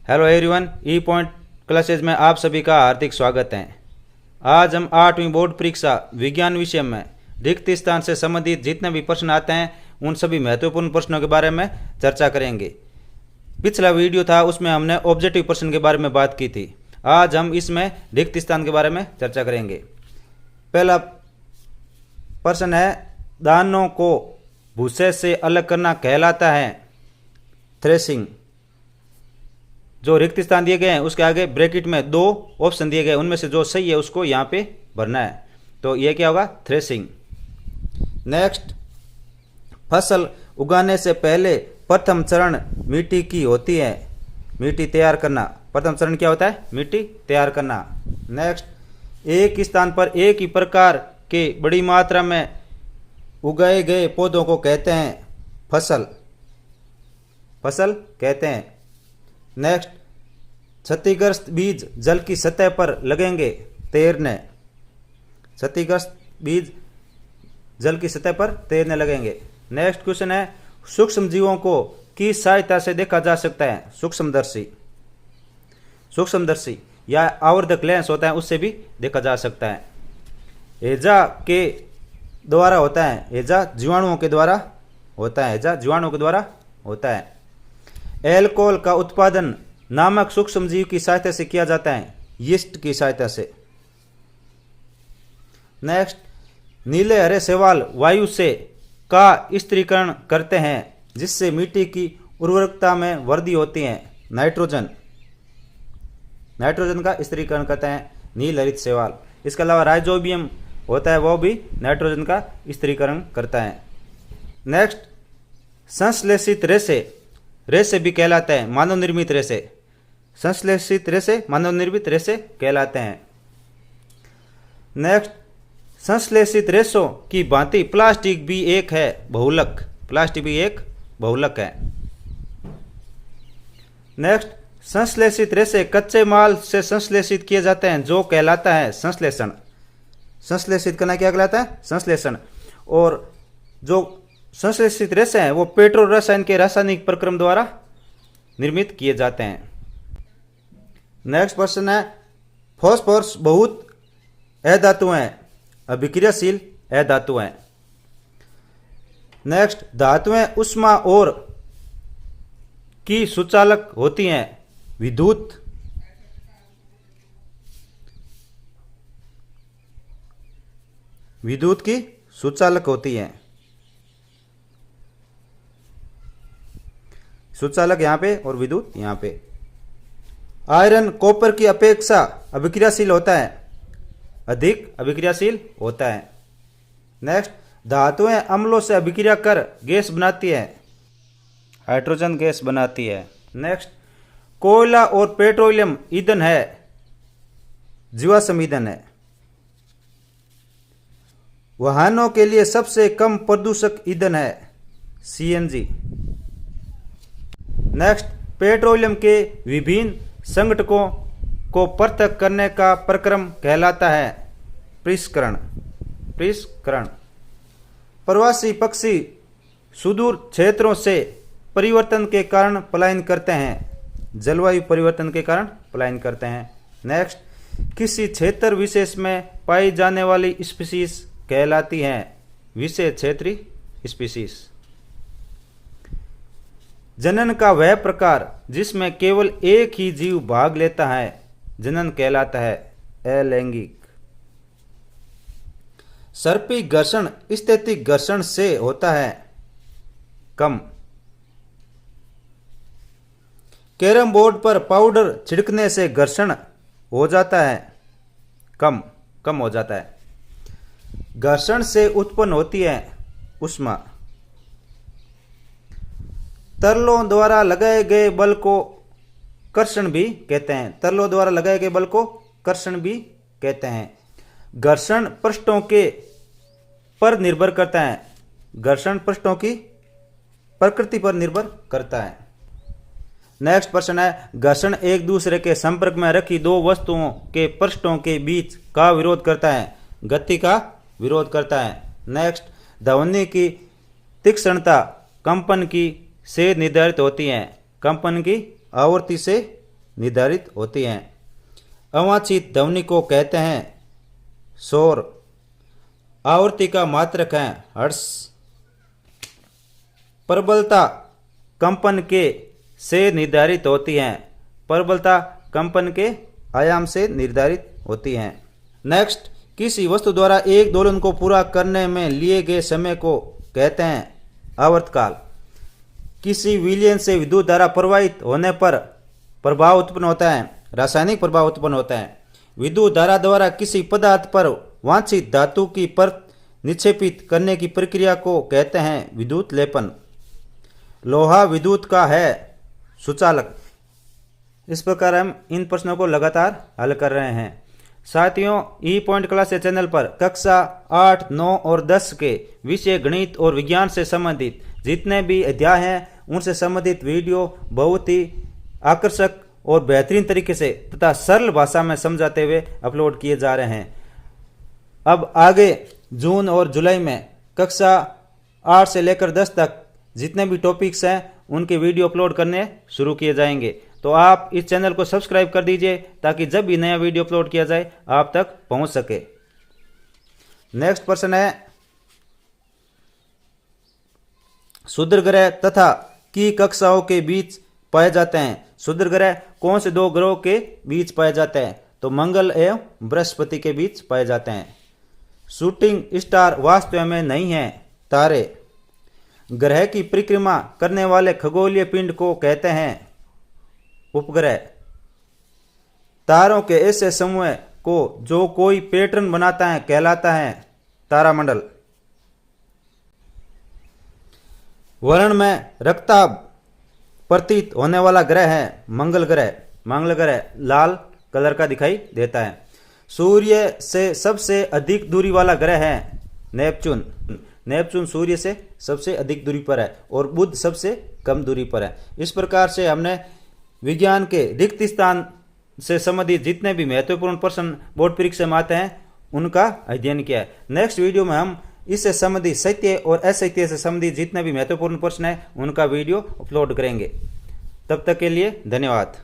Hello everyone, ई point classes में आप सभी का हार्दिक स्वागत है। आज हम 8वीं बोर्ड परीक्षा विज्ञान विषय में रिक्त स्थान से संबंधित जितने भी प्रश्न आते हैं उन सभी महत्वपूर्ण प्रश्नों के बारे में चर्चा करेंगे। पिछला वीडियो था उसमें हमने ऑब्जेक्टिव प्रश्न के बारे में बात की थी। आज हम इसमें रिक्त स्थान के बारे में चर्चा करेंगे। पहला प्रश्न है, दानों को भूसे से अलग करना कहलाता है थ्रेशिंग। जो रिक्त स्थान दिए गए हैं उसके आगे ब्रैकेट में 2 ऑप्शन दिए गए, उनमें से जो सही है उसको यहाँ पे भरना है। तो ये क्या होगा? थ्रेशिंग। नेक्स्ट, फसल उगाने से पहले प्रथम चरण मिट्टी की होती है, मिट्टी तैयार करना। प्रथम चरण क्या होता है? मिट्टी तैयार करना। नेक्स्ट, एक स्थान पर एक ही प्रकार के बड़ी मात्रा में उगाए गए पौधों को कहते हैं फसल, फसल कहते हैं। नेक्स्ट, क्षतिग्रस्त बीज जल की सतह पर लगेंगे तैरने, क्षतिग्रस्त बीज जल की सतह पर तैरने लगेंगे। नेक्स्ट क्वेश्चन है, सूक्ष्म जीवों को किस सहायता से देखा जा सकता है? सूक्ष्मदर्शी, सूक्ष्मदर्शी या आवर्धक लेंस होता है उससे भी देखा जा सकता है। हेजा के द्वारा होता है, हेजा जीवाणुओं के द्वारा होता है, हेजा जीवाणुओं के द्वारा होता है। एल्कोहल का उत्पादन नामक सूक्ष्म जीव की सहायता से किया जाता है, यीस्ट की सहायता से। नेक्स्ट, नीले हरे शैवाल वायु से का स्थिरीकरण करते हैं जिससे मिट्टी की उर्वरकता में वृद्धि होती है, नाइट्रोजन, नाइट्रोजन का स्थिरीकरण करते हैं नील हरित शैवाल। इसके अलावा राइजोबियम होता है, वो भी नाइट्रोजन का स्थिरीकरण करता है। नेक्स्ट, संश्लेषित रेशे, रेशे भी कहलाते हैं मानव निर्मित रेशे, संश्लेषित रेशे मानव निर्मित रेशे कहलाते हैं। नेक्स्ट, संश्लेषित रेशों की भांति प्लास्टिक भी एक है बहुलक, प्लास्टिक भी एक बहुलक है। नेक्स्ट, संश्लेषित रेशे कच्चे माल से संश्लेषित किए जाते हैं जो कहलाता है संश्लेषण, संश्लेषित करना क्या कहलाता है? संश्लेषण। और जो संश्लेषित रेशे हैं वो पेट्रो रसायन के रासायनिक प्रक्रम द्वारा निर्मित किए जाते हैं। नेक्स्ट प्रश्न है, फॉस्फोरस बहुत अधातु हैं, अभिक्रियाशील अधातु हैं। नेक्स्ट, धातुएं उष्मा और की सुचालक होती हैं, विद्युत, विद्युत की सुचालक होती हैं, सुचालक यहाँ पे और विद्युत यहाँ पे। आयरन कॉपर की अपेक्षा अभिक्रियाशील होता है, अधिक अभिक्रियाशील होता है। नेक्स्ट, धातुएं अम्लों से अभिक्रिया कर गैस बनाती है, हाइड्रोजन गैस बनाती है। नेक्स्ट, कोयला और पेट्रोलियम ईंधन है, जीवाश्म ईंधन है। वाहनों के लिए सबसे कम प्रदूषक ईंधन है, सीएनजी। नेक्स्ट, पेट्रोलियम के विभिन्न संघटकों को पृथक करने का प्रक्रम कहलाता है पृष्करण, पृष्करण। प्रवासी पक्षी सुदूर क्षेत्रों से परिवर्तन के कारण पलायन करते हैं, जलवायु परिवर्तन के कारण पलायन करते हैं। नेक्स्ट, किसी क्षेत्र विशेष में पाई जाने वाली स्पीशीज कहलाती हैं विशेष क्षेत्रीय स्पीशीज। जनन का वह प्रकार जिसमें केवल एक ही जीव भाग लेता है जनन कहलाता है अलैंगिक। सर्पी घर्षण स्थैतिक घर्षण से होता है कम। कैरम बोर्ड पर पाउडर छिड़कने से घर्षण हो जाता है कम, कम हो जाता है। घर्षण से उत्पन्न होती है ऊष्मा। तरलों द्वारा लगाए गए बल को कर्षण भी कहते हैं, तरलों द्वारा लगाए गए बल को कर्षण भी कहते हैं। घर्षण पृष्ठों के पर निर्भर करता है, घर्षण पृष्ठों की प्रकृति पर निर्भर करता है। नेक्स्ट प्रश्न है, घर्षण एक दूसरे के संपर्क में रखी दो वस्तुओं के पृष्ठों के बीच का विरोध करता है, गति का विरोध करता है। नेक्स्ट, ध्वनि की तीक्ष्णता कंपन की से निर्धारित होती है, कंपन की आवृत्ति से निर्धारित होती हैं। अवांछित ध्वनि को कहते हैं शोर। आवृत्ति का मात्रक है हर्ट्ज। प्रबलता कंपन के से निर्धारित होती है। प्रबलता कंपन के आयाम से निर्धारित होती है। नेक्स्ट, किसी वस्तु द्वारा एक दोलन को पूरा करने में लिए गए समय को कहते हैं आवर्तकाल। किसी विलयन से विद्युत धारा प्रवाहित होने पर प्रभाव उत्पन्न होता है, रासायनिक प्रभाव उत्पन्न होता है। विद्युत धारा द्वारा किसी पदार्थ पर वांछित धातु की परत निक्षेपित करने की प्रक्रिया को कहते हैं विद्युत लेपन। लोहा विद्युत का है सुचालक। इस प्रकार हम इन प्रश्नों को लगातार हल कर रहे हैं। साथियों, ई पॉइंट क्लास चैनल पर कक्षा 8, 9 और 10 के विषय गणित और विज्ञान से संबंधित जितने भी अध्याय हैं उनसे संबंधित वीडियो बहुत ही आकर्षक और बेहतरीन तरीके से तथा सरल भाषा में समझाते हुए अपलोड किए जा रहे हैं। अब आगे जून और जुलाई में कक्षा 8 से लेकर 10 तक जितने भी टॉपिक्स हैं उनके वीडियो अपलोड करने शुरू किए जाएंगे। तो आप इस चैनल को सब्सक्राइब कर दीजिए ताकि जब भी नया वीडियो अपलोड किया जाए आप तक पहुंच सके। नेक्स्ट प्रश्न है, क्षुद्र ग्रह तथा की कक्षाओं के बीच पाए जाते हैं। क्षुद्र ग्रह कौन से दो ग्रहों के बीच पाए जाते हैं? तो मंगल एवं बृहस्पति के बीच पाए जाते हैं। शूटिंग स्टार वास्तव में नहीं है तारे। ग्रह की परिक्रमा करने वाले खगोलीय पिंड को कहते हैं उपग्रह। तारों के ऐसे समूह को जो कोई पैटर्न बनाता है कहलाता है तारामंडल। वर्ण में रक्ताभ प्रतीत होने वाला ग्रह है मंगल ग्रह। मंगल ग्रह लाल कलर का दिखाई देता है। सूर्य से सबसे अधिक दूरी वाला ग्रह है नेपच्यून। नेपच्यून सूर्य से सबसे अधिक दूरी पर है और बुध सबसे कम दूरी पर है। इस प्रकार से हमने विज्ञान के रिक्त स्थान से संबंधित जितने भी महत्वपूर्ण प्रश्न बोर्ड परीक्षा में आते हैं उनका अध्ययन किया है। नेक्स्ट वीडियो में हम इससे संबंधित साहित्य और असाहित्य से संबंधित जितने भी महत्वपूर्ण प्रश्न हैं उनका वीडियो अपलोड करेंगे। तब तक के लिए धन्यवाद।